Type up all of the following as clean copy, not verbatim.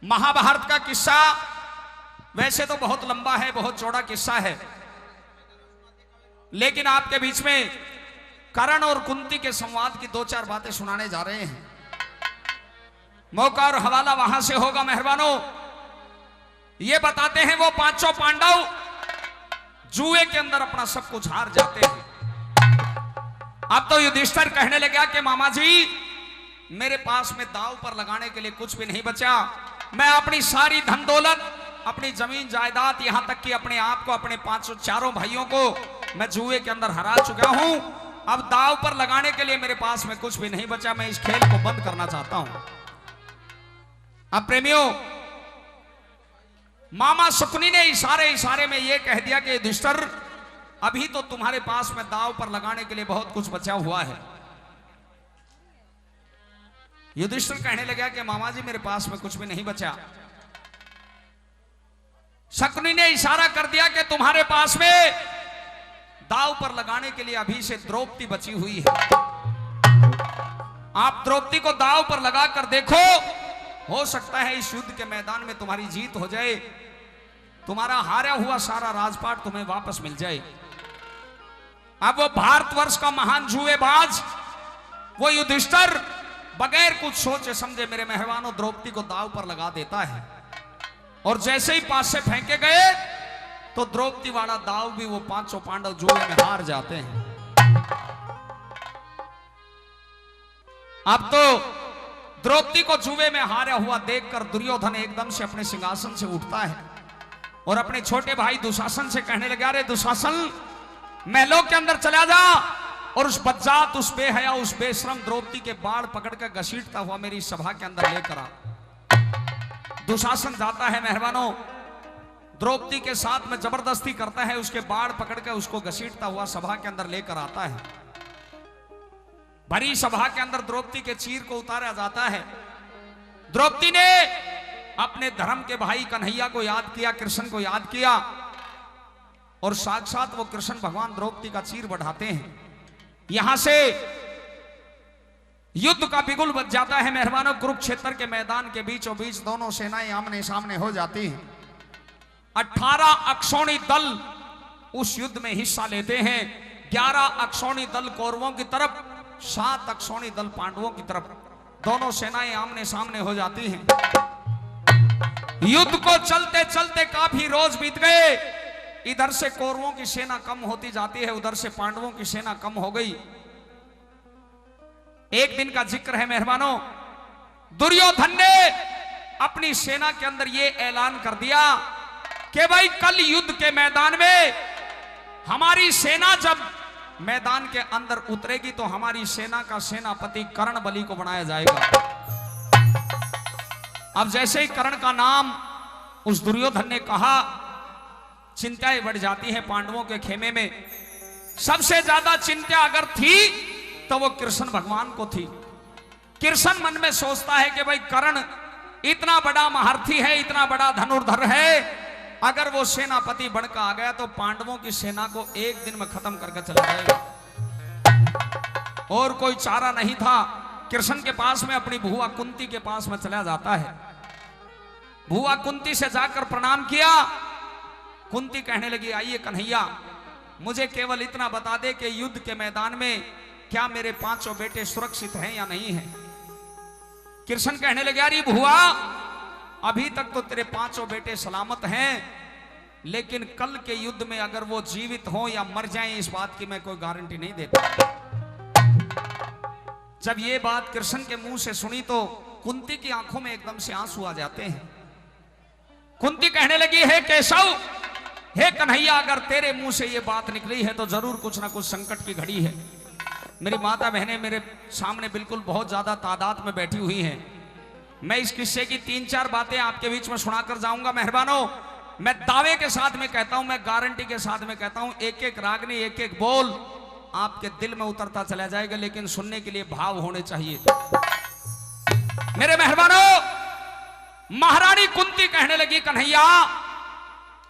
महाभारत का किस्सा वैसे तो बहुत लंबा है, बहुत चौड़ा किस्सा है, लेकिन आपके बीच में कर्ण और कुंती के संवाद की दो चार बातें सुनाने जा रहे हैं। मौका और हवाला वहां से होगा। मेहरबानों, ये बताते हैं वो पांचों पांडव जुए के अंदर अपना सब कुछ हार जाते हैं। अब तो युधिष्ठिर कहने लगा कि मामा जी, मेरे पास में दांव पर लगाने के लिए कुछ भी नहीं बचा। मैं अपनी सारी धन दौलत, अपनी जमीन जायदाद, यहां तक कि अपने आप को, अपने चारों भाइयों को मैं जुए के अंदर हरा चुका हूं। अब दांव पर लगाने के लिए मेरे पास में कुछ भी नहीं बचा। मैं इस खेल को बंद करना चाहता हूं। अब प्रेमियों, मामा शकुनी ने इशारे में यह कह दिया कि युधिष्ठिर, अभी तो तुम्हारे पास में दांव पर लगाने के लिए बहुत कुछ बचा हुआ है। युधिष्ठिर कहने लगा कि मामा जी, मेरे पास में कुछ भी नहीं बचा। शकुनी ने इशारा कर दिया कि तुम्हारे पास में दांव पर लगाने के लिए अभी से द्रौपदी बची हुई है। आप द्रौपदी को दांव पर लगाकर देखो, हो सकता है इस युद्ध के मैदान में तुम्हारी जीत हो जाए, तुम्हारा हारा हुआ सारा राजपाट तुम्हें वापस मिल जाए। अब वो भारतवर्ष का महान जुएबाज, वो युधिष्ठिर बगैर कुछ सोचे समझे मेरे मेहरबानों द्रौपदी को दांव पर लगा देता है, और जैसे ही पास से फेंके गए तो द्रौपदी वाला दांव भी वो पांचों पांडव जुए में हार जाते हैं। अब तो द्रौपदी को जुए में हारा हुआ देखकर दुर्योधन एकदम से अपने सिंहासन से उठता है और अपने छोटे भाई दुशासन से कहने लगा, अरे दुशासन, महलों के अंदर चला जा और उस बज्जात, उस बेहया, उस बेशरम द्रौपदी के बाढ़ पकड़कर घसीटता हुआ मेरी सभा के अंदर लेकर आ। दुशासन जाता है मेहरबानों, द्रौपदी के साथ में जबरदस्ती करता है, उसके बाढ़ पकड़कर उसको घसीटता हुआ सभा के अंदर लेकर आता है। भरी सभा के अंदर द्रौपदी के चीर को उतारा जाता है। द्रौपदी ने अपने धर्म के भाई कन्हैया को याद किया, कृष्ण को याद किया, और साक्षात वो कृष्ण भगवान द्रौपदी का चीर बढ़ाते हैं। यहां से युद्ध का बिगुल बज जाता है मेहरबानों। कुरुक्षेत्र के मैदान के बीचों बीच दोनों सेनाएं आमने सामने हो जाती हैं। 18 अक्षौणी दल उस युद्ध में हिस्सा लेते हैं। 11 अक्षौणी दल कौरवों की तरफ, 7 अक्षौणी दल पांडवों की तरफ। दोनों सेनाएं आमने सामने हो जाती हैं। युद्ध को चलते चलते काफी रोज बीत गए। इधर से कौरवों की सेना कम होती जाती है, उधर से पांडवों की सेना कम हो गई। एक दिन का जिक्र है मेहरबानों, दुर्योधन ने अपनी सेना के अंदर यह ऐलान कर दिया कि भाई कल युद्ध के मैदान में हमारी सेना जब मैदान के अंदर उतरेगी तो हमारी सेना का सेनापति कर्ण बलि को बनाया जाएगा। अब जैसे ही कर्ण का नाम उस दुर्योधन ने कहा, चिंताएं बढ़ जाती हैं पांडवों के खेमे में। सबसे ज्यादा चिंता अगर थी तो वो कृष्ण भगवान को थी। कृष्ण मन में सोचता है कि भाई कर्ण इतना बड़ा महारथी है, इतना बड़ा धनुर्धर है, अगर वो सेनापति बनकर आ गया तो पांडवों की सेना को एक दिन में खत्म करके चला जाएगा। और कोई चारा नहीं था। कृष्ण के पास में अपनी बुआ कुंती के पास में चला जाता है। बुआ कुंती से जाकर प्रणाम किया। कुंती कहने लगी, आइए कन्हैया, मुझे केवल इतना बता दे कि युद्ध के मैदान में क्या मेरे पांचों बेटे सुरक्षित हैं या नहीं हैं। कृष्ण कहने लगे, अरे बुआ, अभी तक तो तेरे पांचों बेटे सलामत हैं, लेकिन कल के युद्ध में अगर वो जीवित हो या मर जाएं, इस बात की मैं कोई गारंटी नहीं देता। जब ये बात कृष्ण के मुंह से सुनी तो कुंती की आंखों में एकदम से आंसू आ जाते हैं। कुंती कहने लगी, हे केशव, हे कन्हैया, अगर तेरे मुंह से ये बात निकली है तो जरूर कुछ ना कुछ संकट की घड़ी है। मेरी माता बहनें मेरे सामने बिल्कुल बहुत ज्यादा तादाद में बैठी हुई हैं। मैं इस किस्से की 3-4 बातें आपके बीच में सुनाकर जाऊंगा मेहरबानों। मैं दावे के साथ में कहता हूं, मैं गारंटी के साथ में कहता हूं, एक एक रागनी, एक एक बोल आपके दिल में उतरता चला जाएगा, लेकिन सुनने के लिए भाव होने चाहिए। मेरे मेहरबानों, महारानी कुंती कहने लगी, कन्हैया,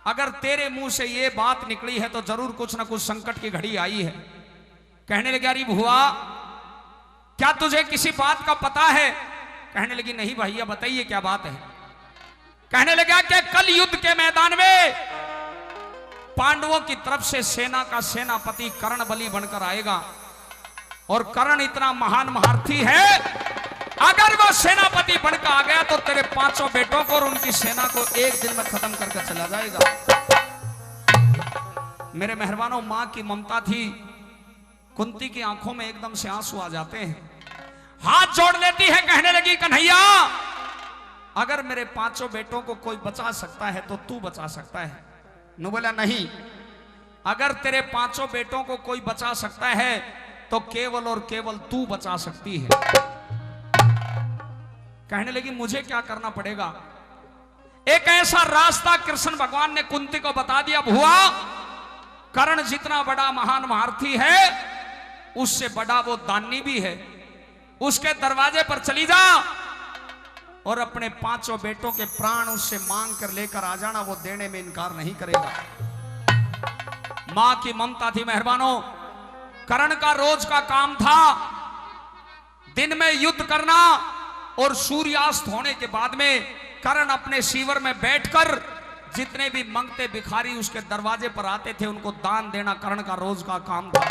अगर तेरे मुंह से ये बात निकली है तो जरूर कुछ ना कुछ संकट की घड़ी आई है। कहने लगी, अरे बुआ, क्या तुझे किसी बात का पता है? कहने लगी, नहीं भैया, बताइए क्या बात है। कहने लगा कि कल युद्ध के मैदान में पांडवों की तरफ से सेना का सेनापति कर्ण बलि बनकर आएगा, और कर्ण इतना महान महारथी है, अगर वो सेनापति बनकर आ गया तो तेरे 5 बेटों को और उनकी सेना को एक दिन में खत्म करके चला जाएगा। मेरे मेहरबानों, मां की ममता थी, कुंती की आंखों में एकदम से आंसू आ जाते हैं, हाथ जोड़ लेती है, कहने लगी कन्हैया अगर मेरे 5 बेटों को कोई बचा सकता है तो तू बचा सकता है। नु बोला नहीं, अगर तेरे 5 बेटों को कोई बचा सकता है तो केवल और केवल तू बचा सकती है। कहने लगी मुझे क्या करना पड़ेगा? एक ऐसा रास्ता कृष्ण भगवान ने कुंती को बता दिया, भुआ कर्ण जितना बड़ा महान महारथी है उससे बड़ा वो दानी भी है, उसके दरवाजे पर चली जा और अपने 5 बेटों के प्राण उससे मांग कर लेकर आ जाना, वो देने में इनकार नहीं करेगा। मां की ममता थी मेहरबानों। कर्ण का रोज का काम था दिन में युद्ध करना, और सूर्यास्त होने के बाद में कर्ण अपने शिविर में बैठकर जितने भी मंगते भिखारी उसके दरवाजे पर आते थे उनको दान देना कर्ण का रोज का काम था।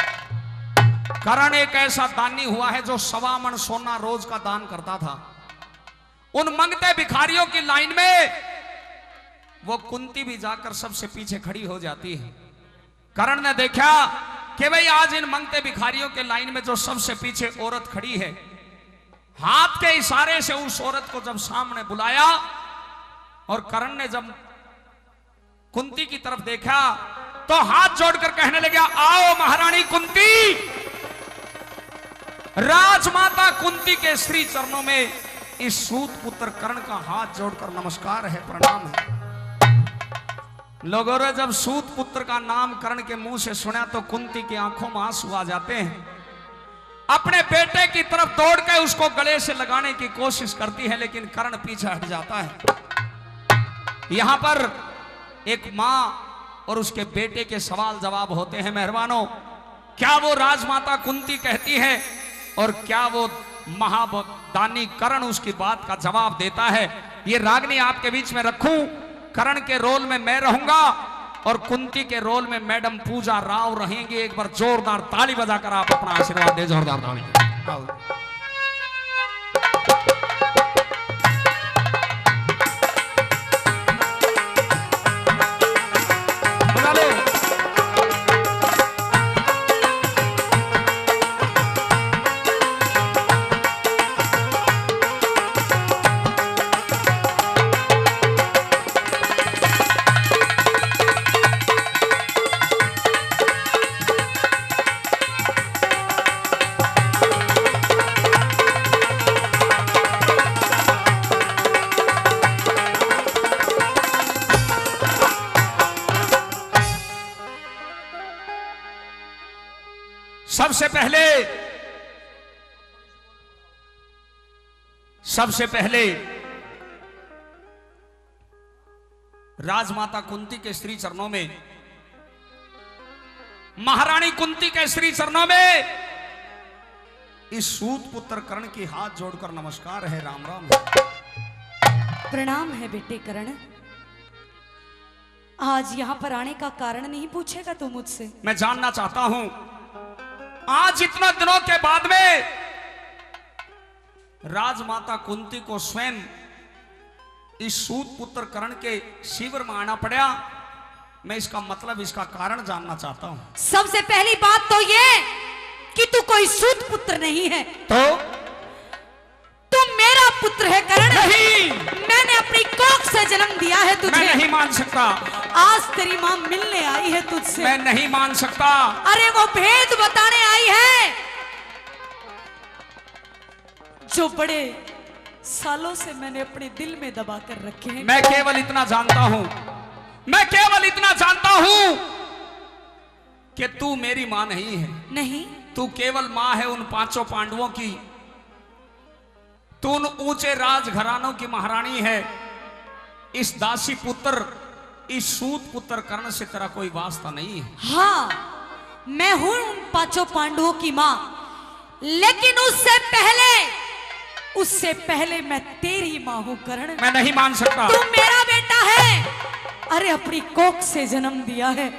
कर्ण एक ऐसा दानी हुआ है जो 1.25 मन सोना रोज का दान करता था। उन मंगते भिखारियों की लाइन में वो कुंती भी जाकर सबसे पीछे खड़ी हो जाती है। कर्ण ने देखा कि भाई आज इन मंगते भिखारियों के लाइन में जो सबसे पीछे औरत खड़ी है, हाथ के इशारे से उस औरत को जब सामने बुलाया और कर्ण ने जब कुंती की तरफ देखा तो हाथ जोड़कर कहने लगा, आओ महारानी कुंती। राजमाता कुंती के श्री चरणों में इस सूत पुत्र कर्ण का हाथ जोड़कर नमस्कार है, प्रणाम है। लोगों ने जब सूत पुत्र का नाम कर्ण के मुंह से सुना तो कुंती की आंखों में आंसू आ जाते हैं। अपने बेटे की तरफ दौड़ के उसको गले से लगाने की कोशिश करती है, लेकिन कर्ण पीछे हट जाता है। यहां पर एक मां और उसके बेटे के सवाल जवाब होते हैं मेहरबानों। क्या वो राजमाता कुंती कहती है और क्या वो महादानी कर्ण उसकी बात का जवाब देता है? ये रागनी आपके बीच में रखूं। कर्ण के रोल में मैं रहूंगा और कुंती के रोल में मैडम पूजा राव रहेंगे। एक बार जोरदार ताली बजाकर आप अपना आशीर्वाद दे। जोरदार ताली। सबसे पहले राजमाता कुंती के श्री चरणों में, महारानी कुंती के श्री चरणों में इस सूत पुत्र कर्ण की हाथ जोड़कर नमस्कार है, राम राम है। प्रणाम है बेटे कर्ण। आज यहां पर आने का कारण नहीं पूछेगा तू मुझसे? मैं जानना चाहता हूं आज इतना दिनों के बाद में राजमाता कुंती को स्वयं इस सूत पुत्र कर्ण के शिविर में आना पड़ा। मैं इसका मतलब, इसका कारण जानना चाहता हूं। सबसे पहली बात तो ये कि तू कोई सूत पुत्र नहीं है, तो तू मेरा पुत्र है कर्ण। नहीं, मैंने अपनी कोख से जन्म दिया है तुझे। मैं नहीं मान सकता। आज तेरी मां मिलने आई है तुझसे। मैं नहीं मान सकता। अरे वो भेद बताने आई है जो बड़े सालों से मैंने अपने दिल में दबा कर रखे हैं। मैं केवल इतना जानता हूं, मैं केवल इतना जानता हूं कि तू मेरी मां नहीं है। नहीं, तू केवल मां है उन 5 पांडवों की। तू उन ऊंचे राजघरानों की महारानी है। इस दासी पुत्र, इस सूत पुत्र कर्ण से तेरा कोई वास्ता नहीं है। हाँ, मैं हूं उन 5 पांडवों की मां, लेकिन उससे पहले उससे पहले मैं तेरी मां हूं करण। मैं नहीं मान सकता। तू मेरा बेटा है। अरे अपनी कोख से जन्म दिया है।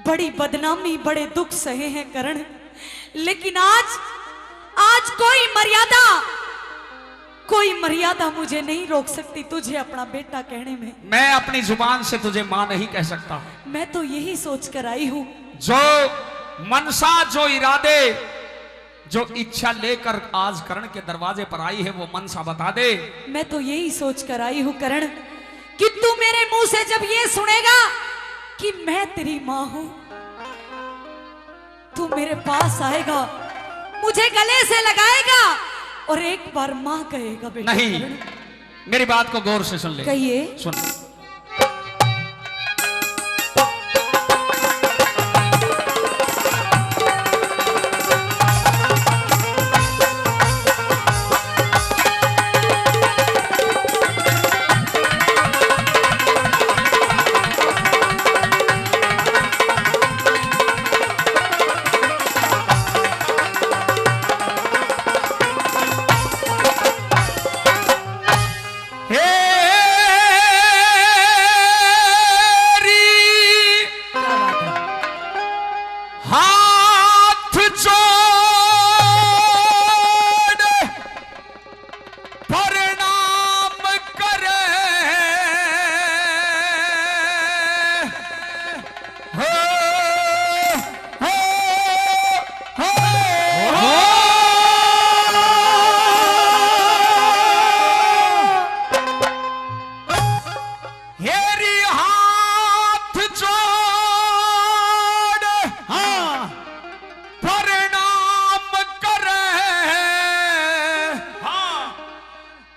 बड़ी बदनामी बड़े दुख सहे हैं करण, लेकिन आज कोई मर्यादा मुझे नहीं रोक सकती तुझे अपना बेटा कहने में। मैं अपनी जुबान से तुझे मां नहीं कह सकता। मैं तो यही सोच कर आई हूं, जो मनसा, जो इरादे, जो इच्छा लेकर आज करण के दरवाजे पर आई है, वो मनसा बता दे। मैं तो यही सोच कर आई हूं करण कि तू मेरे मुंह से जब ये सुनेगा कि मैं तेरी मां हूं, तू मेरे पास आएगा, मुझे गले से लगाएगा और एक बार मां कहेगा बेटा। नहीं, मेरी बात को गौर से सुन ले। कहिए। सुन।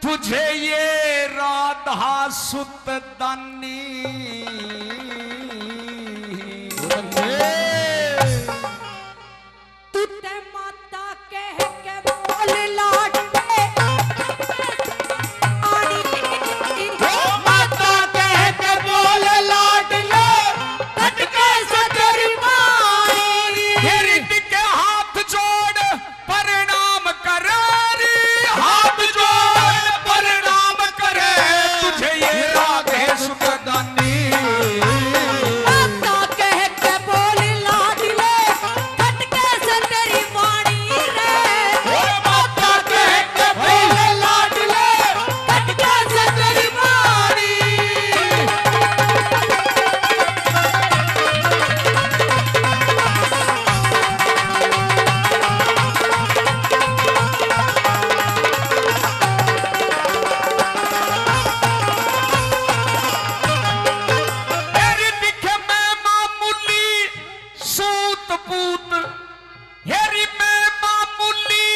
तुझे ये राधा सुत दानी तुते माता कह के बोल लाडले आड़ी माता कह के बोल लाडले कटके सदर मारी गिरद के हाथ जोड़ प्रणाम करे रे, हाथ जोड़ प्रणाम करे तुझे ये राधे सुत दानी। माता कह के बोल लाडले कटके सदर मारी रे माता कह के बोल लाडले कटके सदर मारी। तेरी दिखे मैं मामूली सूत पूत, हेरी मैं मामूली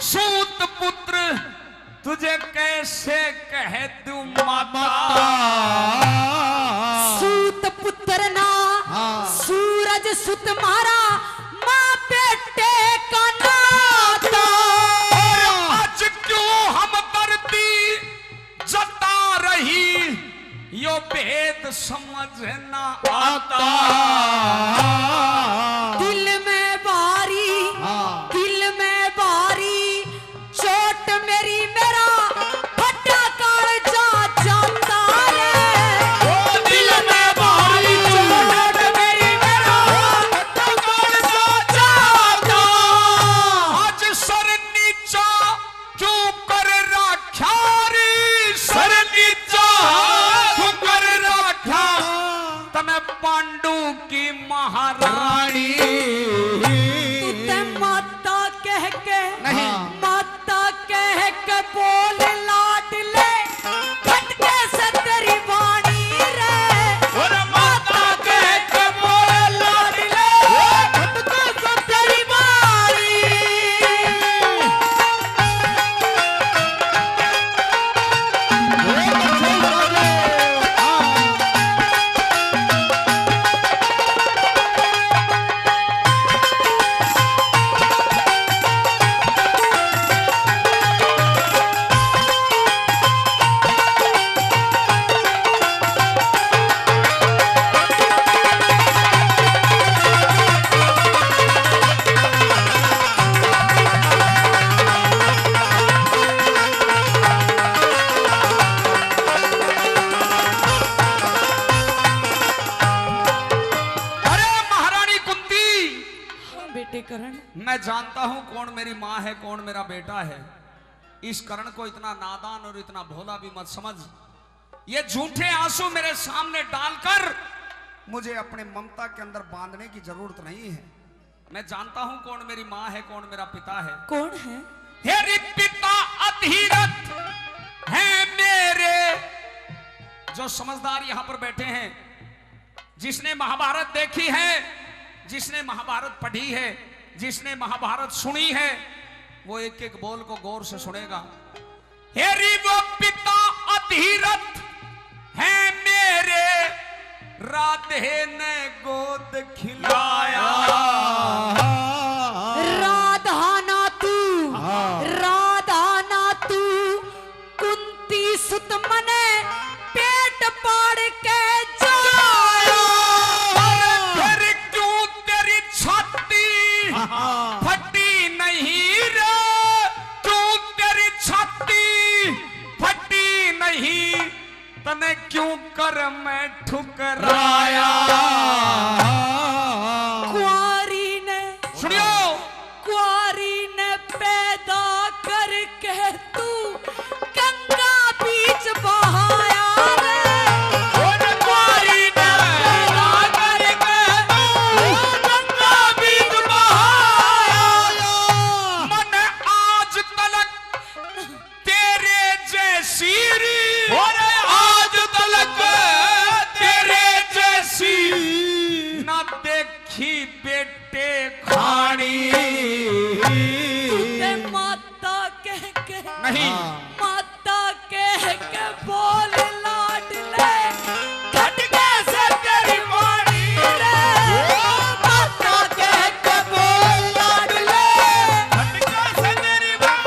सूत पुत्र, तुझे कैसे कह दूं माता। सूत पुत्र ना सूरज सुत मारा मां बेटे का नाता। और आज क्यों हम करती जता रही, यो भेद समझ ना आता। दिल में बारी चोट मेरी मेरा फटा कालजा जाता रे। दिल में भारी चोट मेरी मेरा फटा कालजा जाता। आज सर नीचा क्यों कर राख्या रे, सर नीचा क्यों कर राख्या, तने पांडु मैं जानता हूं कौन मेरी माँ है, कौन मेरा बेटा है। इस करण को इतना नादान और इतना भोला भी मत समझ। ये झूठे आंसू मेरे सामने डालकर मुझे अपने ममता के अंदर बांधने की जरूरत नहीं है। मैं जानता हूं कौन मेरी माँ है, कौन मेरा पिता है। कौन है? हेरी पिता अधीरथ है मेरे। जो समझदार यहां पर बैठे हैं, जिसने महाभारत देखी है, जिसने महाभारत पढ़ी है, जिसने महाभारत सुनी है, वो एक एक बोल को गौर से सुनेगा। हेरी वो पिता अधीरथ है मेरे, राधे ने गोद खिलाया। राधा ना तू कुंती सुत मने पेट पाड़ के जाया। फिर क्यों तेरी छाती फटी नहीं रे, क्यों तेरी छाती फटी नहीं, तने क्यों कर मैं ठुकराया। कुंवारी ने, सुनियो, कुंवारी ने पैदा करके तू गंगा बीच बहाया रे। कुंवारी ने पैदा करके गंगा बीच बहाया। मन आज तलक तेरे जैसी आज तलक तेरे जैसी न देखी बेटे खानी। तूने माता कह के, नहीं, माता कह के बोल लाडले, झटके से तेरी वाणी रे। माता कह के बोल लाडले, झटके से तेरी वाणी।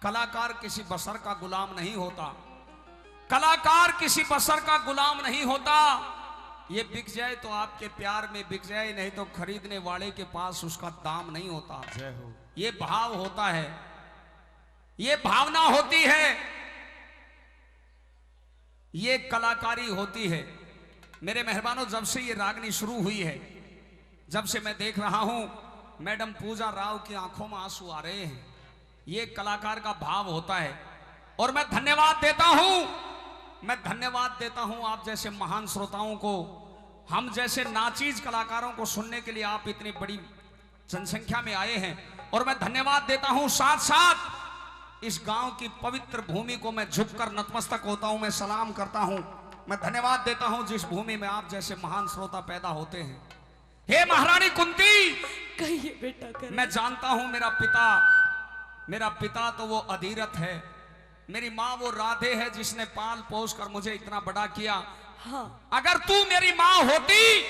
कलाकार किसी बशर का गुलाम नहीं होता। कलाकार किसी बशर का गुलाम नहीं होता। ये बिक जाए तो आपके प्यार में बिक जाए, नहीं तो खरीदने वाले के पास उसका दाम नहीं होता। ये भाव होता है, ये भावना होती है, ये कलाकारी होती है। मेरे मेहरबानों, जब से ये रागनी शुरू हुई है, जब से मैं देख रहा हूं मैडम पूजा राव की आंखों में आंसू आ रहे हैं। ये कलाकार का भाव होता है। और मैं धन्यवाद देता हूं, मैं धन्यवाद देता हूं आप जैसे महान श्रोताओं को, हम जैसे नाचीज कलाकारों को सुनने के लिए आप इतनी बड़ी जनसंख्या में आए हैं। और मैं धन्यवाद देता हूं, साथ साथ इस गांव की पवित्र भूमि को मैं झुककर नतमस्तक होता हूं, मैं सलाम करता हूं। मैं धन्यवाद देता हूं जिस भूमि में आप जैसे महान श्रोता पैदा होते हैं। हे महारानी कुंती, कहिए बेटा कर। मैं जानता हूं मेरा पिता तो वो अधीरथ है, मेरी माँ वो राधे है जिसने पाल पोस कर मुझे इतना बड़ा किया। हाँ। अगर तू मेरी माँ होती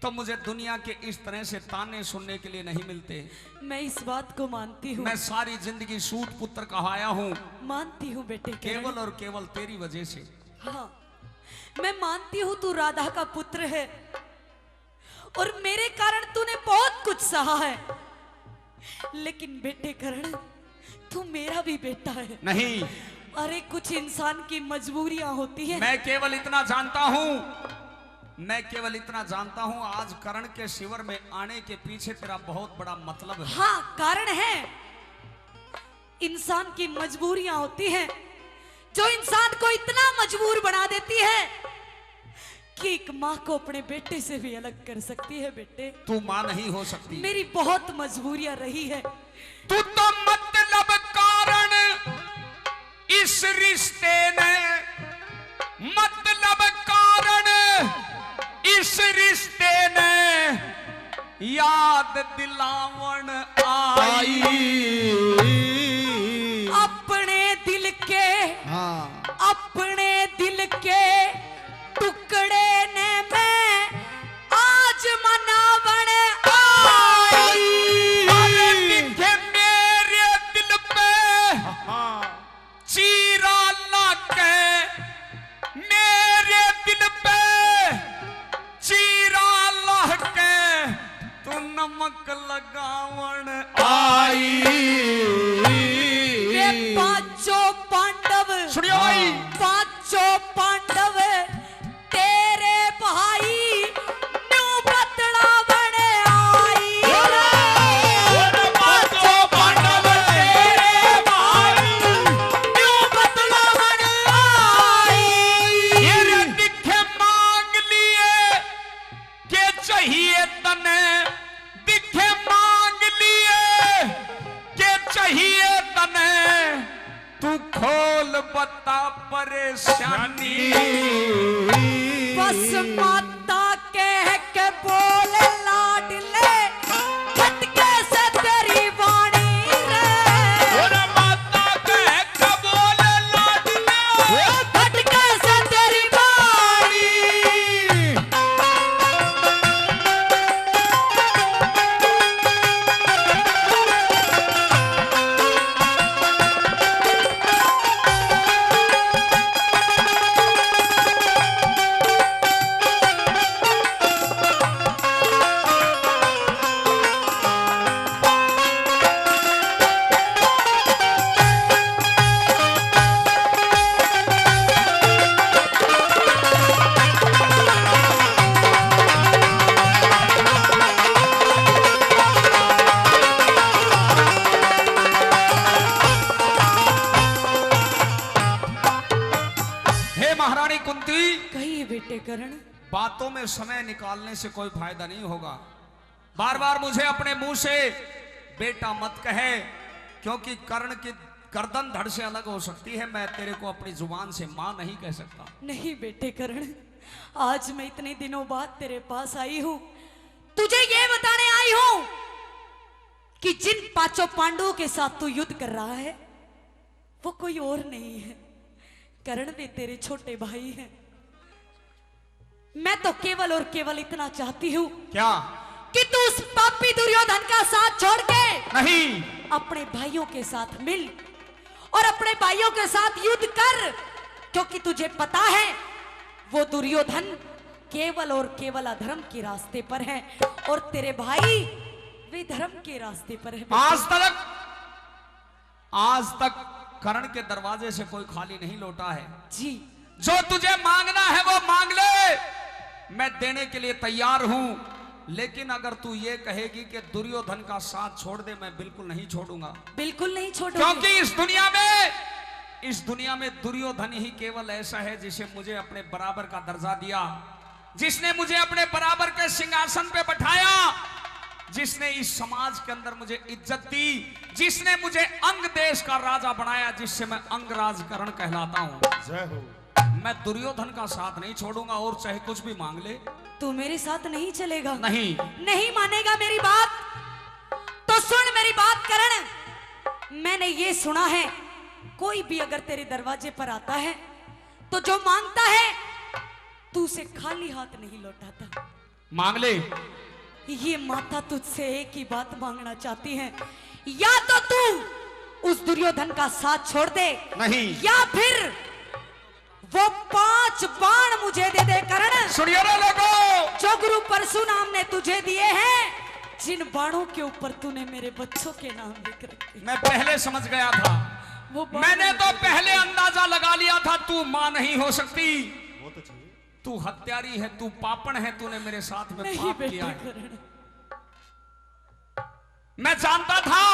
तो मुझे दुनिया के इस तरह से ताने सुनने के लिए नहीं मिलते। मैं इस बात को मानती हूँ। मैं सारी जिंदगी सूत पुत्र कहाया हूँ, मानती हूँ बेटे, केवल और केवल तेरी वजह से। हाँ, मैं मानती हूँ तू राधा का पुत्र है और मेरे कारण तूने बहुत कुछ सहा है। लेकिन बेटे करण, तू मेरा भी बेटा है। नहीं, अरे कुछ इंसान की मजबूरियां होती है। मैं केवल इतना जानता हूं, आज करण के शिविर में आने के पीछे तेरा बहुत बड़ा मतलब है। हाँ, कारण है। इंसान की मजबूरियां होती हैं जो इंसान को इतना मजबूर बना देती है कि एक माँ को अपने बेटे से भी अलग कर सकती है। बेटे, तू माँ नहीं हो सकती। मेरी बहुत मजबूरियां रही है। तू तो मतलब कारण इस रिश्ते ने, मतलब कारण रिश्ते ने याद दिलावन आई। अपने दिल के अपने दिल के टुकड़े ने मैं आज मनावन आई। दिखे मेरे दिल पे चीरा लाके, मेरे दिल पे चीरा लाके तू नमक लगावन आई। ये पांचों पांडव सुनियो भाई, पांचों पांडव तेरे भाई न्यू बतलावन आई। पांचों पांडव तेरे भाई न्यू बतलावन आई। ये दिखे मांग लिए के चाहिए तने, दिखे मांग लिए के चाहिए तने, तू खोल बता परेशानी। बस माता कह के बोल लाडले खटके से तेरी वाणी रे। माता कह के बोल लाडले खटके से तेरी वाणी। हे महारानी कुंती, कहिए बेटे करण। बातों में समय निकालने से कोई फायदा नहीं होगा। बार बार मुझे अपने मुंह से बेटा मत कहे, क्योंकि कर्ण की गर्दन धड़ से अलग हो सकती है। मैं तेरे को अपनी जुबान से मां नहीं कह सकता। नहीं बेटे करण, आज मैं इतने दिनों बाद तेरे पास आई हूं, तुझे ये बताने आई हूं कि जिन पांचों पांडवों के साथ तू युद्ध कर रहा है वो कोई और नहीं है, कर्ण भी तेरे छोटे भाई हैं। मैं तो केवल और केवल इतना चाहती हूं क्या? कि तू उस पापी दुर्योधन का साथ छोड़ के नहीं, अपने भाइयों के साथ मिल और अपने भाइयों के साथ युद्ध कर, क्योंकि तुझे पता है वो दुर्योधन केवल और केवल अधर्म के रास्ते पर है और तेरे भाई वे धर्म के रास्ते पर है। आज तक कर्ण के दरवाजे से कोई खाली नहीं लौटा है। जी, जो तुझे मांगना है वो मांग ले, मैं देने के लिए तैयार हूं। लेकिन अगर तू ये कहेगी कि दुर्योधन का साथ छोड़ दे, मैं बिल्कुल नहीं छोड़ूंगा। बिल्कुल नहीं छोड़ूंगी, क्योंकि इस दुनिया में दुर्योधन ही केवल ऐसा है जिसे मुझे अपने बराबर का दर्जा दिया, जिसने मुझे अपने बराबर के सिंहासन पे बैठाया, जिसने इस समाज के अंदर मुझे इज्जत दी, जिसने मुझे अंग देश का राजा बनाया, जिससे मैं अंगराज कर्ण कहलाता हूं। जय हो। मैं दुर्योधन का साथ नहीं छोड़ूंगा, और चाहे कुछ भी मांग ले। तू मेरे साथ नहीं चलेगा? नहीं, नहीं मानेगा मेरी बात? तो सुन मेरी बात करण, मैंने ये सुना है कोई भी अगर तेरे दरवाजे पर आता है तो जो मांगता है तू उसे खाली हाथ नहीं लौटाता। मांग ले। ये माता तुझसे एक ही बात मांगना चाहती है, या तो तू उस दुर्योधन का साथ छोड़ दे, नहीं, या फिर वो 5 बाण मुझे दे दे करण। सुनिए ना लोगों, जो गुरु परशुराम ने तुझे दिए हैं, जिन बाणों के ऊपर तूने मेरे बच्चों के नाम लिख रखे। मैं पहले समझ गया था, वो मैंने तो पहले अंदाजा लगा लिया था तू मां नहीं हो सकती। वो तो चाहिए। तू हत्यारी है, तू पापण है, तूने मेरे साथ में नहीं पाप बेटे किया है। करण, मैं जानता था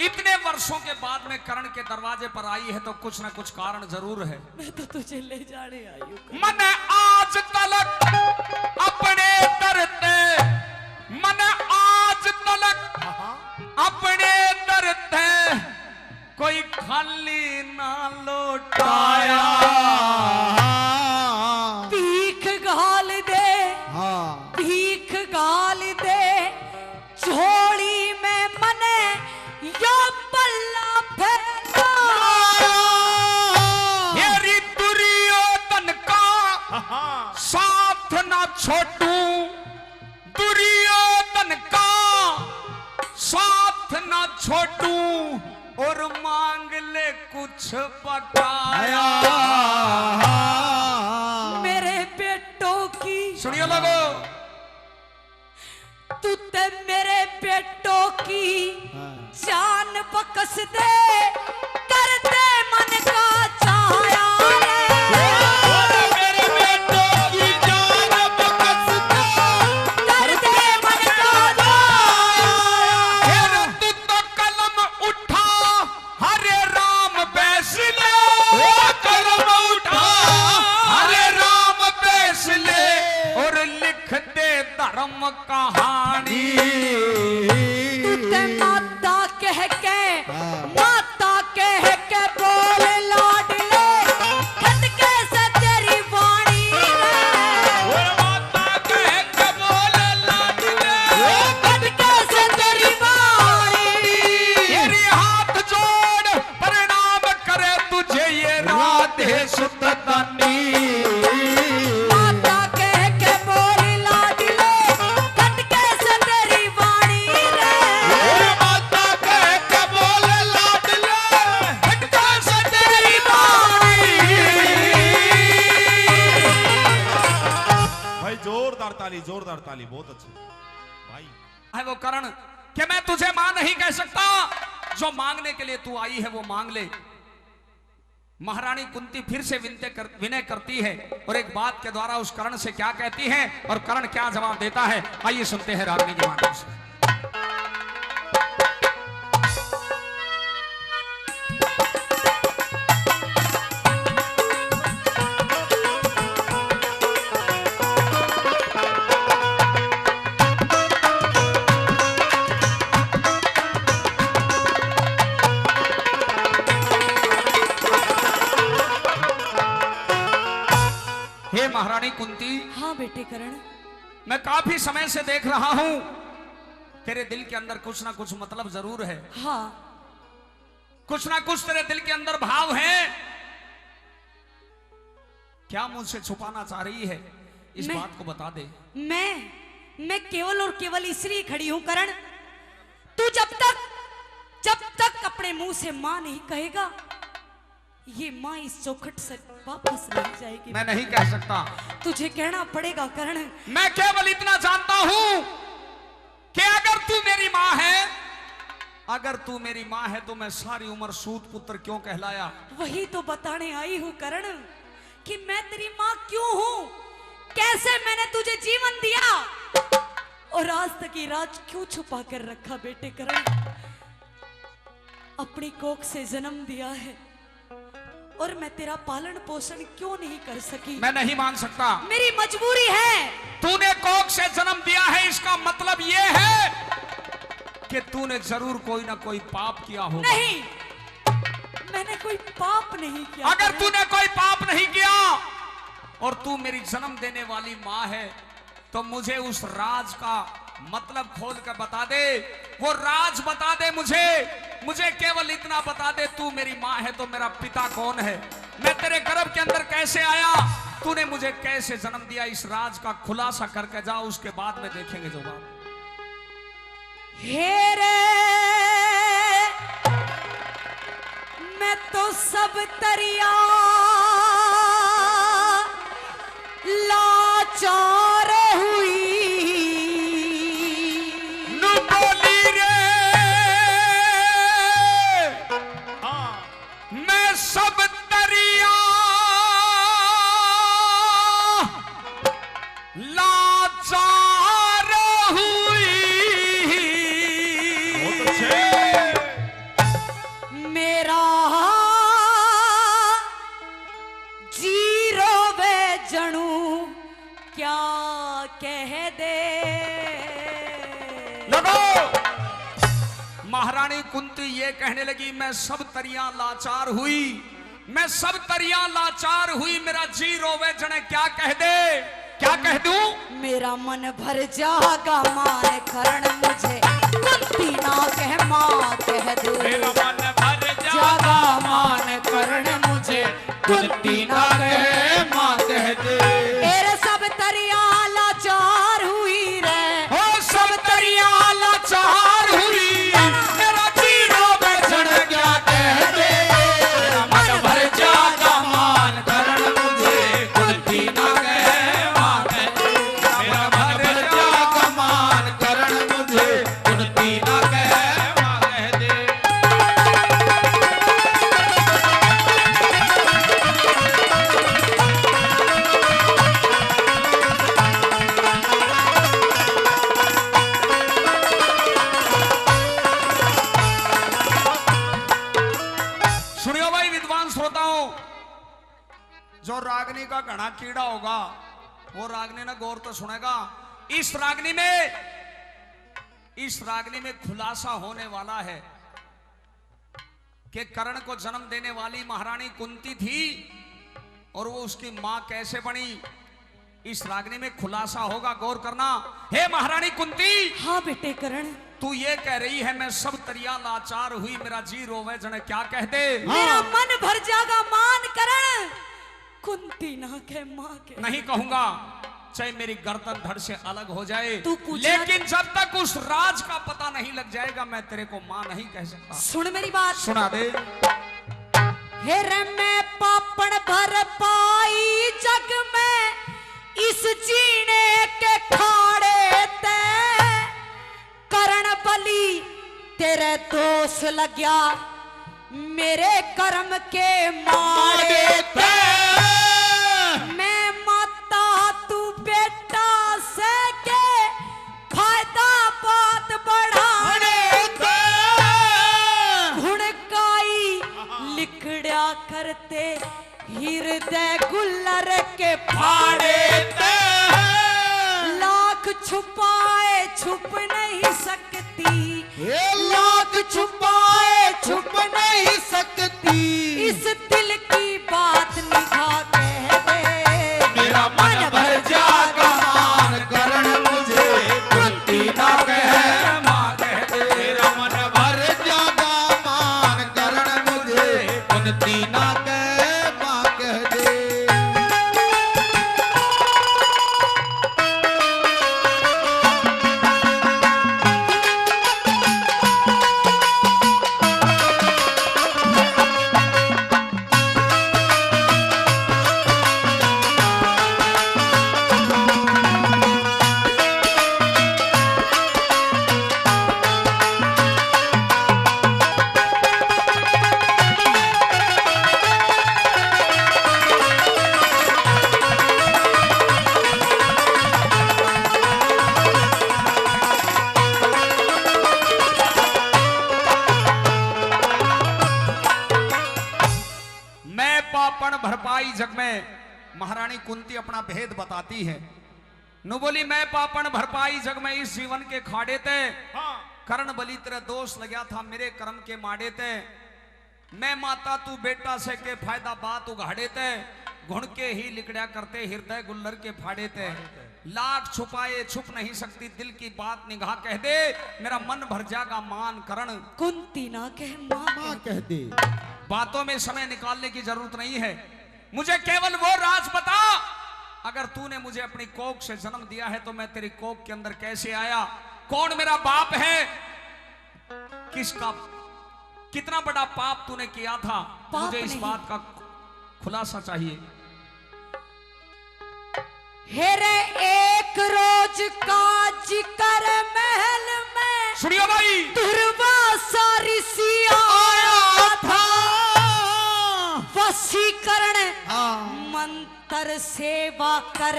इतने वर्षों के बाद में कर्ण के दरवाजे पर आई है तो कुछ ना कुछ कारण जरूर है। मैं तो तुझे ले जाने आई हूँ। मन आज तलक अपने डरते, मन आज तलक अपने डरते, कोई खाली ना लौटाया। भीख घाल दे डाल दे झोली में मने यो पल्ला फैलाया। हेरी दुर्योधन का साथ ना छोटू, दुर्योधन का साथ ना छोटू, और मांग ले कुछ बकाया। मेरे बेटों की सुनिए लोगो, तू ते मेरे बेटों की जान बकस दे, कर दे मन का चाया रे। मेरे बेटों की जान बकस दे, कर दे मन का चाया। फिर तू तो कलम उठा, हरे राम बैस ले, कलम उठा, हरे राम बैस ले, और लिख दे धर्म कहानी। तू ते माता कह के, माता कह के बोल लाडले, खटके से तेरी वाणी रे। माता कह के बोल लाडले, खटके से तेरी वाणी। तेरी हाथ जोड़ प्रणाम करे तुझे ये राधे सुतनी। माता कह के बोल लाडले, खटके से तेरी वाणी रे। माता कह के बोल लाडले, खटके से तेरी वाणी। भाई जोरदार ताली, बहुत अच्छे भाई। है वो करण कि मैं तुझे मां नहीं कह सकता, जो मांगने के लिए तू आई है वो मांग ले। महारानी कुंती फिर से विनय करती है और एक बात के द्वारा उस कर्ण से क्या कहती है और कर्ण क्या जवाब देता है, आइए सुनते हैं रागिनी के माध्यम से। हे महारानी कुंती, हाँ बेटे करण, मैं काफी समय से देख रहा हूं तेरे दिल के अंदर कुछ ना कुछ मतलब जरूर है। हाँ कुछ ना कुछ तेरे दिल के अंदर भाव है। क्या मुझसे छुपाना चाह रही है, इस मैं- बात को बता दे। मैं केवल और केवल इसलिए खड़ी हूं करण, तू जब तक अपने मुंह से मां नहीं कहेगा, ये मां इस चौखट से वापस नहीं जाएगी। मैं नहीं कह सकता। तुझे कहना पड़ेगा करण। मैं केवल इतना जानता हूं कि अगर तू मेरी मां है, अगर तू मेरी मां है तो मैं सारी उम्र सूत पुत्र क्यों कहलाया। वही तो बताने आई हूं करण कि मैं तेरी मां क्यों हूं, कैसे मैंने तुझे जीवन दिया और आज तक ये राज क्यों छुपा कर रखा। बेटे करण, अपनी कोख से जन्म दिया है और मैं तेरा पालन पोषण क्यों नहीं कर सकी। मैं नहीं मान सकता। मेरी मजबूरी है। तूने कोख से जन्म दिया है, इसका मतलब यह है कि तूने जरूर कोई ना कोई पाप किया होगा। नहीं, मैंने कोई पाप नहीं किया। अगर तूने कोई पाप नहीं किया और तू मेरी जन्म देने वाली मां है, तो मुझे उस राज का मतलब खोल कर बता दे। वो राज बता दे मुझे केवल इतना बता दे, तू मेरी मां है तो मेरा पिता कौन है, मैं तेरे गर्भ के अंदर कैसे आया, तूने मुझे कैसे जन्म दिया। इस राज का खुलासा करके जाओ, उसके बाद में देखेंगे जो बात। हेरे मैं तो सब तरिया लाचार हुई। नु बोली रे हाँ मैं सब तरिया लाचार हुई। बहुत अच्छे। मेरा जीरो वे जणू क्या कह दे। लगो। महारानी कुंती ये कहने लगी, मैं सब तरिया लाचार हुई, मैं सब तरिया लाचार हुई, मेरा जी रोवे जने क्या कह दे। क्या कह दूं? मेरा मन भर जागा मान करण मुझे कुंती ना कह माँ कह दे। मेरा मन भर जागा मान करण मुझे कुंती ना कह माँ कह दे। तेरे सब तरिया लाचार हुई रे, हो सब तरिया लाचार हुई, मेरा जीरो बेचन क्या कह दे। मेरा मन भर जागा मान करण मुझे कुंती ना कह माँ कह दे। मेरा मन भर जागा मान करण मुझे कुंती ना कह माँ कह दे। सुनियो भाई विद्वान श्रोताओं, जो रागनी का घना कीड़ा होगा वो रागनी ने गौर तो सुनेगा। इस रागनी में खुलासा होने वाला है कि कर्ण को जन्म देने वाली महारानी कुंती थी और वो उसकी मां कैसे बनी। इस रागनी में खुलासा होगा, गौर करना। हे महारानी कुंती, हाँ बेटे करण, तू ये कह रही है मैं सब तरिया लाचार हुई, मेरा जी रोवे जने क्या कह दे। मेरा मन भर जागा मान करण कुंती ना कह माँ कह। नहीं कहूंगा, चाहे मेरी गर्दन धड़ से अलग हो जाए, तू पूछना, लेकिन जब तक उस राज का पता नहीं लग जाएगा मैं तेरे को मां नहीं कह सकता। सुन मेरी बात, सुना दे। हे रे मैं पापड़ भर पाई जग में इस जीने के खाड़े ते, करण बली तेरे दोष लग्या मेरे कर्म के मारे ते। मैं माता तू बेटा से के फायदा बात बढ़ाने ते, घुड़काई लिखड़ा करते हृदय गुल्लर के फाड़े ते। लाख छुपाए छुप नहीं सकती, लाख छुपाए छुप नहीं सकती, इस दिल की बात निभा कह दे। मेरा मन भर जागा मान करण मुझे कुंती ना कह मां कह दे। मेरा मन भर जागा मान करण मुझे कुंती ना कह मां कह दे। भरपाई जग में महारानी कुंती अपना भेद बताती है। नु बोली मैं पापन भरपाई जग में इस जीवन के खाड़े ते, कर्ण बलि तेरे दोष लग्या था मेरे कर्म के माड़े ते। मैं माता तू बेटा से के फायदा बात उगाड़े ते, घुण के ही लिकड़ा करते हृदय गुल्लर के फाड़े ते। लाख छुपाए छुप नहीं सकती दिल की बात निगाह कह दे, मेरा मन भर जागा मान करण कुंती ना कह मां कह दे। बातों में समय निकालने की जरूरत नहीं है, मुझे केवल वो राज बता। अगर तूने मुझे अपनी कोख से जन्म दिया है तो मैं तेरी कोख के अंदर कैसे आया, कौन मेरा बाप है, किसका कितना बड़ा पाप तूने किया था, मुझे इस बात का खुलासा चाहिए। हेरे एक रोज का जिक्र महल में, सुनियो भाई, दुर्वासा ऋषि आया था, वशीकरण मंत्र सेवा कर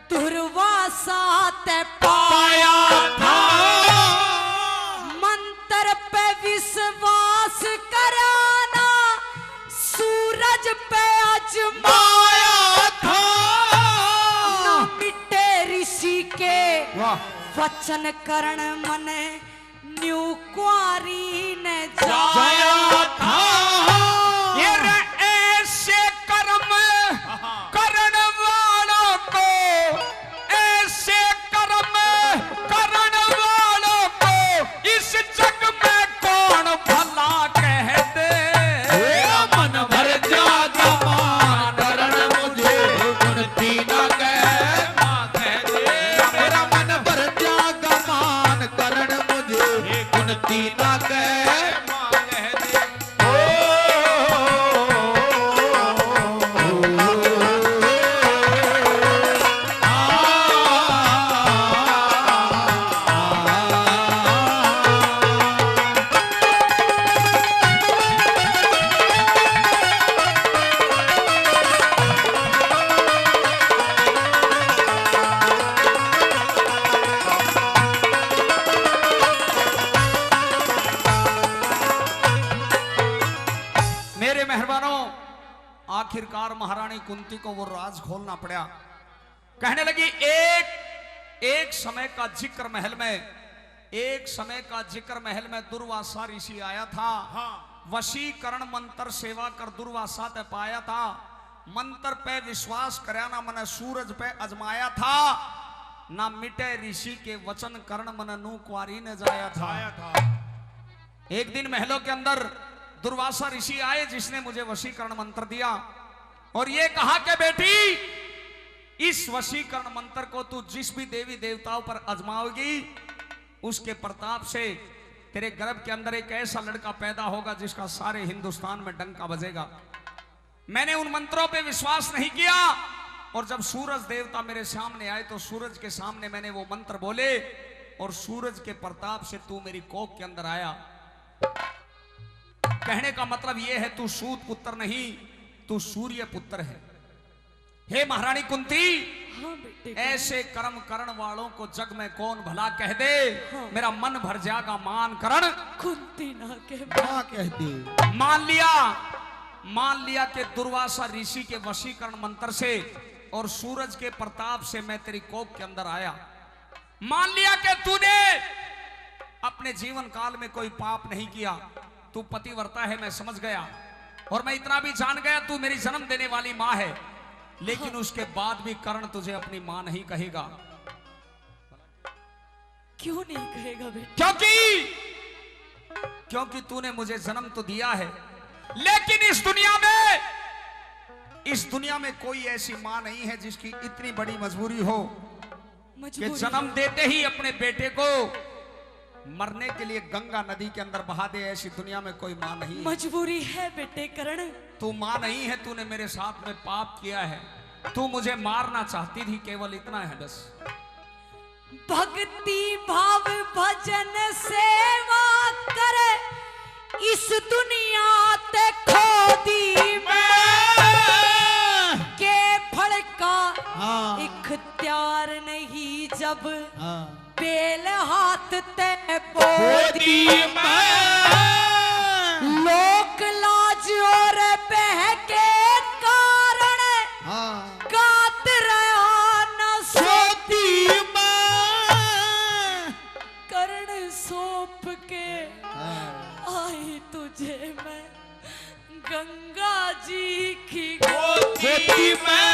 दुर्वासा ते पाया था। मंत्र पे विश्वास कराना सूरज पे अजमाया था, ना मिटे ऋषि के वचन करण मन न्यू कुआरी ने जाया था। ये ऐसे कर्म करण वालों को कुंती ना कह मां कह दे। मेरे मेहरबानों, आखिरकार महारानी कुंती को वो राज खोलना पड़ा। कहने लगी एक समय का जिक्र महल में, एक समय का जिक्र महल में दुर्वासा ऋषि आया था। वशीकरण मंत्र सेवा कर दुर्वासा ते पाया था। मंत्र पे विश्वास करया ना मन सूरज पे अजमाया था। ना मिटे ऋषि के वचन करण मन नू कुआरी ने जाया था। एक दिन महलों के अंदर दुर्वासा ऋषि आए जिसने मुझे वशीकरण मंत्र दिया और ये कहा कि बेटी इस वशीकरण मंत्र को तू जिस भी देवी देवताओं पर आजमाओगी उसके प्रताप से तेरे गर्भ के अंदर एक ऐसा लड़का पैदा होगा जिसका सारे हिंदुस्तान में डंका बजेगा। मैंने उन मंत्रों पे विश्वास नहीं किया और जब सूरज देवता मेरे सामने आए तो सूरज के सामने मैंने वो मंत्र बोले और सूरज के प्रताप से तू मेरी कोख के अंदर आया। कहने का मतलब यह है तू सूत पुत्र नहीं, तू सूर्य पुत्र है। हे महारानी कुंती, हाँ बेटे, ऐसे कर्म करण वालों को जग में कौन भला कह दे। मेरा मन भर जाएगा मान करण कुंती ना कह मां कह दे। मान लिया कि दुर्वासा ऋषि के वशीकरण मंत्र से और सूरज के प्रताप से मैं तेरी कोख के अंदर आया। मान लिया कि तूने अपने जीवन काल में कोई पाप नहीं किया, तू पतिव्रता है, मैं समझ गया। और मैं इतना भी जान गया तू मेरी जन्म देने वाली मां है, लेकिन उसके बाद भी कर्ण तुझे अपनी मां नहीं कहेगा। क्यों नहीं कहेगा बेटा? क्योंकि तूने मुझे जन्म तो दिया है, लेकिन इस दुनिया में कोई ऐसी मां नहीं है जिसकी इतनी बड़ी मजबूरी हो कि जन्म देते ही अपने बेटे को मरने के लिए गंगा नदी के अंदर बहा दे। ऐसी दुनिया में कोई मां नहीं है। मजबूरी है बेटे करण। तू मां नहीं है, तूने मेरे साथ में पाप किया है, तू मुझे मारना चाहती थी, केवल इतना है बस। भक्ति भाव भजन सेवा करे इस दुनिया ते खोदी में के फल का इख्तियार नहीं जब बेल हाथ ते बोदी में। लोक लाज और बह के कारण गात रहा न सोती में। कर्ण सौंप के आई तुझे मैं गंगा जी की गोदी में।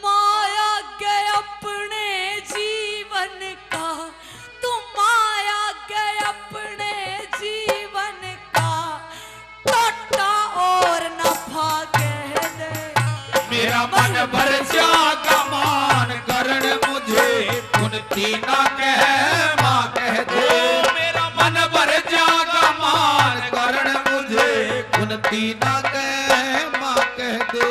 माया गए अपने जीवन का, तू माया गए अपने जीवन का, टोटा और नफा कह दे। मेरा मन भर जागा मान करण मुझे कुंती ना कह मां कह दे। मेरा मन भर जागा मान करण मुझे कुंती ना कह मां कह दे।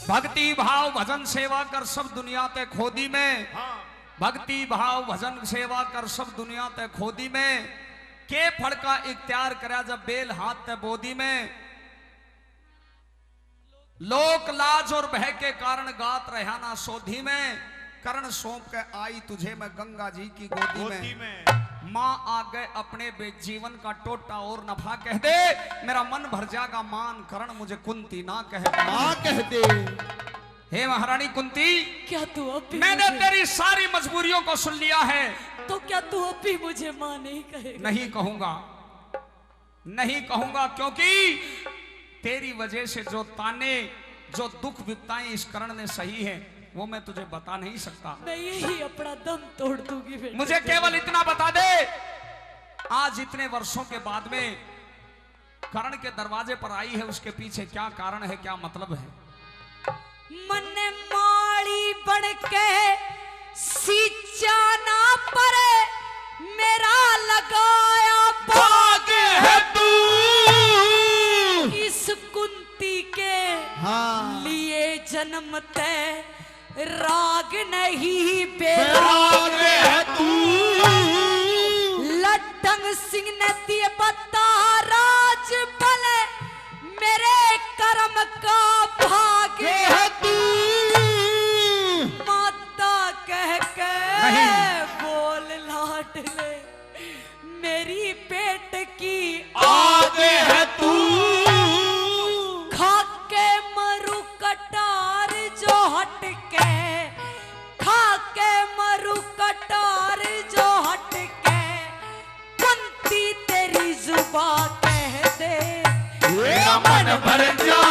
भक्ति भाव भजन सेवा कर सब दुनिया ते खोदी में। भक्ति भाव भजन सेवा कर सब दुनिया ते खोदी में के फल का इख्तियार करा जब बेल हाथ ते बोदी में। लोक लाज और भय के कारण गात रहा ना सोधी में। कर्ण सौंप के आई तुझे मैं गंगा जी की गोदी में। माँ आ गए अपने जीवन का टोटा और नफा कह दे, मेरा मन भर जाएगा मान करण मुझे कुंती ना कहे माँ कह दे। हे महारानी कुंती, क्या तू अब भी मैंने मुझे- तेरी सारी मजबूरियों को सुन लिया है। तो क्या तू अब भी मुझे माँ नहीं कहेगा? नहीं कहूंगा, नहीं कहूंगा, क्योंकि तेरी वजह से जो ताने जो दुख विपताएं इस करण ने सही है वो मैं तुझे बता नहीं सकता। मैं यही अपना दम तोड़ दूंगी बेटे। मुझे केवल इतना बता दे, आज इतने वर्षों के बाद में करण के दरवाजे पर आई है, उसके पीछे क्या कारण है, क्या मतलब है? मन माड़ी बन के सींचा ना पर मेरा लगाया भाग है तू। इस कुंती के हाँ। लिए जन्मते राग नहीं राग है तू। लट्टंग सिंह ने दिए बता राज बल मेरे कर्म का भाग है तू। माता कह के नहीं। बोल लाडले मेरी पेट की आग है तू। खा के मरु कटार जो हट के, खा के मरु कटार जो हट के, कुंती तेरी जुबा कह दे मेरा मन भर जा